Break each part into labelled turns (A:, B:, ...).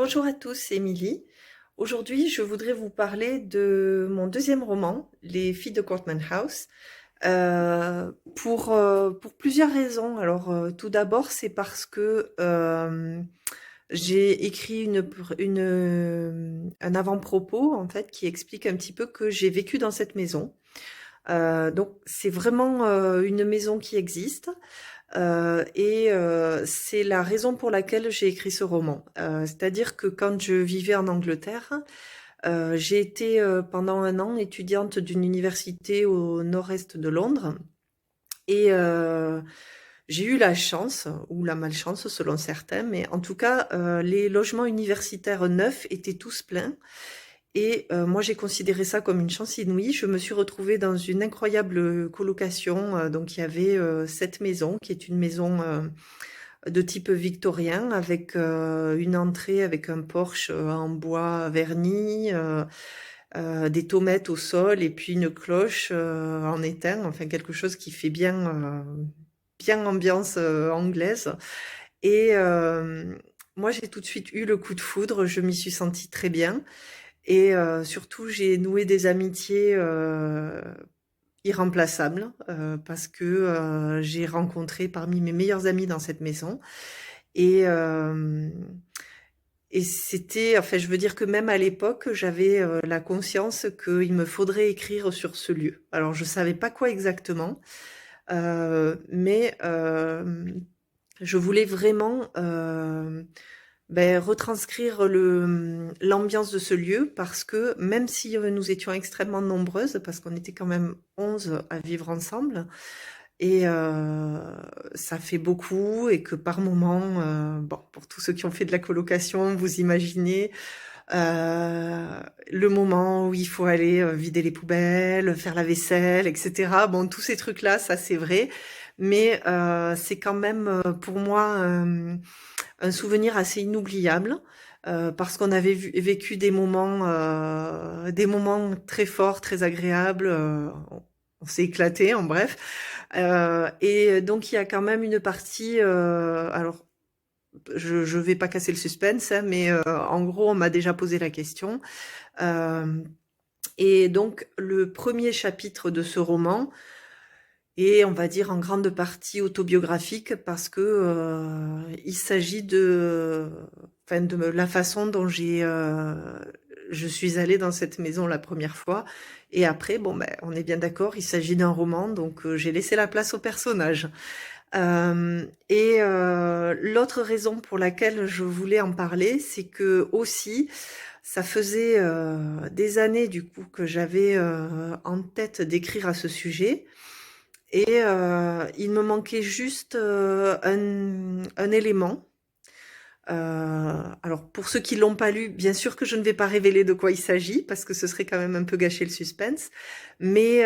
A: Bonjour à tous, c'est Émilie. Aujourd'hui, je voudrais vous parler de mon deuxième roman, Les filles de Courtman House, pour plusieurs raisons. Tout d'abord, c'est parce que j'ai écrit un avant-propos, en fait, qui explique un petit peu que j'ai vécu dans cette maison. Donc, c'est vraiment une maison qui existe. C'est la raison pour laquelle j'ai écrit ce roman. C'est-à-dire que quand je vivais en Angleterre, j'ai été pendant un an étudiante d'une université au nord-est de Londres et j'ai eu la chance, ou la malchance selon certains, mais en tout cas, les logements universitaires neufs étaient tous pleins et moi j'ai considéré ça comme une chance inouïe. Je me suis retrouvée dans une incroyable colocation, donc il y avait cette maison qui est une maison de type victorien avec une entrée avec un porche en bois verni, des tomates au sol et puis une cloche en étain, enfin quelque chose qui fait bien ambiance anglaise. Et moi j'ai tout de suite eu le coup de foudre, je m'y suis sentie très bien et surtout j'ai noué des amitiés irremplaçables parce que j'ai rencontré parmi mes meilleurs amis dans cette maison. Et, euh, et c'était, enfin, je veux dire que même à l'époque, j'avais la conscience qu'il me faudrait écrire sur ce lieu. Alors, je savais pas quoi exactement, mais je voulais vraiment retranscrire l'ambiance de ce lieu parce que même si nous étions extrêmement nombreuses, parce qu'on était quand même 11 à vivre ensemble, et ça fait beaucoup et que par moment, bon, pour tous ceux qui ont fait de la colocation, vous imaginez le moment où il faut aller vider les poubelles, faire la vaisselle, etc. Bon, tous ces trucs-là, ça c'est vrai, mais c'est quand même pour moi un souvenir assez inoubliable. Parce qu'on avait vécu des moments très forts, très agréables. On s'est éclaté, en bref. Et donc il y a quand même une partie. Alors je vais pas casser le suspense, hein, mais en gros on m'a déjà posé la question. Euh, et donc le premier chapitre de ce roman est, on va dire, en grande partie autobiographique parce que il s'agit enfin, de la façon dont je suis allée dans cette maison la première fois. Et après, bon, ben, on est bien d'accord, il s'agit d'un roman, donc j'ai laissé la place au personnage. L'autre raison pour laquelle je voulais en parler, c'est que aussi, ça faisait des années du coup que j'avais en tête d'écrire à ce sujet. Et il me manquait juste un élément. Alors pour ceux qui l'ont pas lu, bien sûr que je ne vais pas révéler de quoi il s'agit parce que ce serait quand même un peu gâcher le suspense. Mais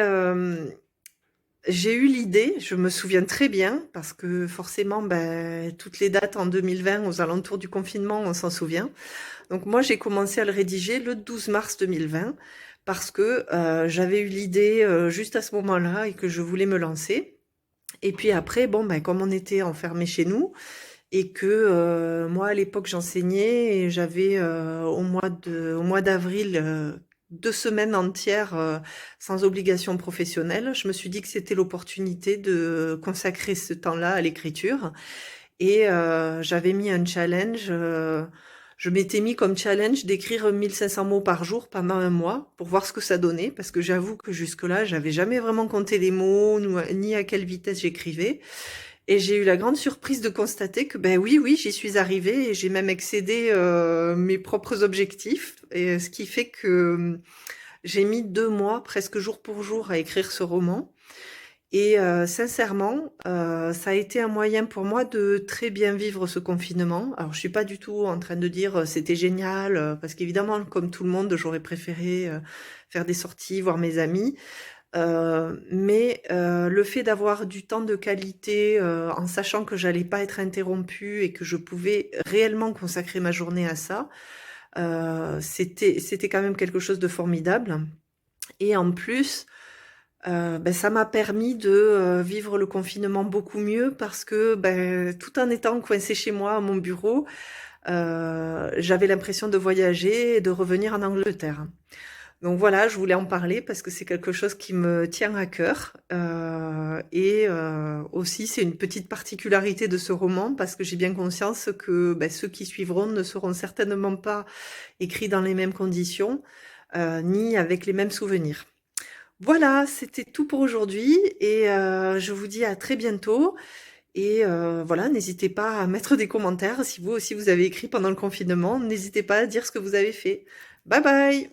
A: j'ai eu l'idée, je me souviens très bien parce que forcément, ben, toutes les dates en 2020 aux alentours du confinement, on s'en souvient. Donc moi, j'ai commencé à le rédiger le 12 mars 2020 parce que j'avais eu l'idée juste à ce moment-là et que je voulais me lancer. Et puis après, bon, ben, comme on était enfermés chez nous et que moi, à l'époque, j'enseignais et j'avais au mois d'avril 2 semaines entières sans obligation professionnelle, je me suis dit que c'était l'opportunité de consacrer ce temps-là à l'écriture. Et j'avais mis un challenge. Je m'étais mis comme challenge d'écrire 1500 mots par jour pendant un mois pour voir ce que ça donnait, parce que j'avoue que jusque-là, j'avais jamais vraiment compté les mots, ni à quelle vitesse j'écrivais. Et j'ai eu la grande surprise de constater que, ben oui, oui, j'y suis arrivée et j'ai même excédé mes propres objectifs. Et ce qui fait que j'ai mis 2 mois, presque jour pour jour, à écrire ce roman. Et sincèrement, ça a été un moyen pour moi de très bien vivre ce confinement. Alors je suis pas du tout en train de dire c'était génial, parce qu'évidemment, comme tout le monde, j'aurais préféré faire des sorties, voir mes amis. Mais le fait d'avoir du temps de qualité, en sachant que j'allais pas être interrompue et que je pouvais réellement consacrer ma journée à ça, c'était quand même quelque chose de formidable. Et en plus, ben, ça m'a permis de vivre le confinement beaucoup mieux parce que ben, tout en étant coincée chez moi à mon bureau, j'avais l'impression de voyager et de revenir en Angleterre. Donc voilà, je voulais en parler parce que c'est quelque chose qui me tient à cœur. Aussi, c'est une petite particularité de ce roman parce que j'ai bien conscience que ceux qui suivront ne seront certainement pas écrits dans les mêmes conditions, ni avec les mêmes souvenirs. Voilà, c'était tout pour aujourd'hui et je vous dis à très bientôt. Et voilà, n'hésitez pas à mettre des commentaires si vous aussi vous avez écrit pendant le confinement. N'hésitez pas à dire ce que vous avez fait. Bye bye!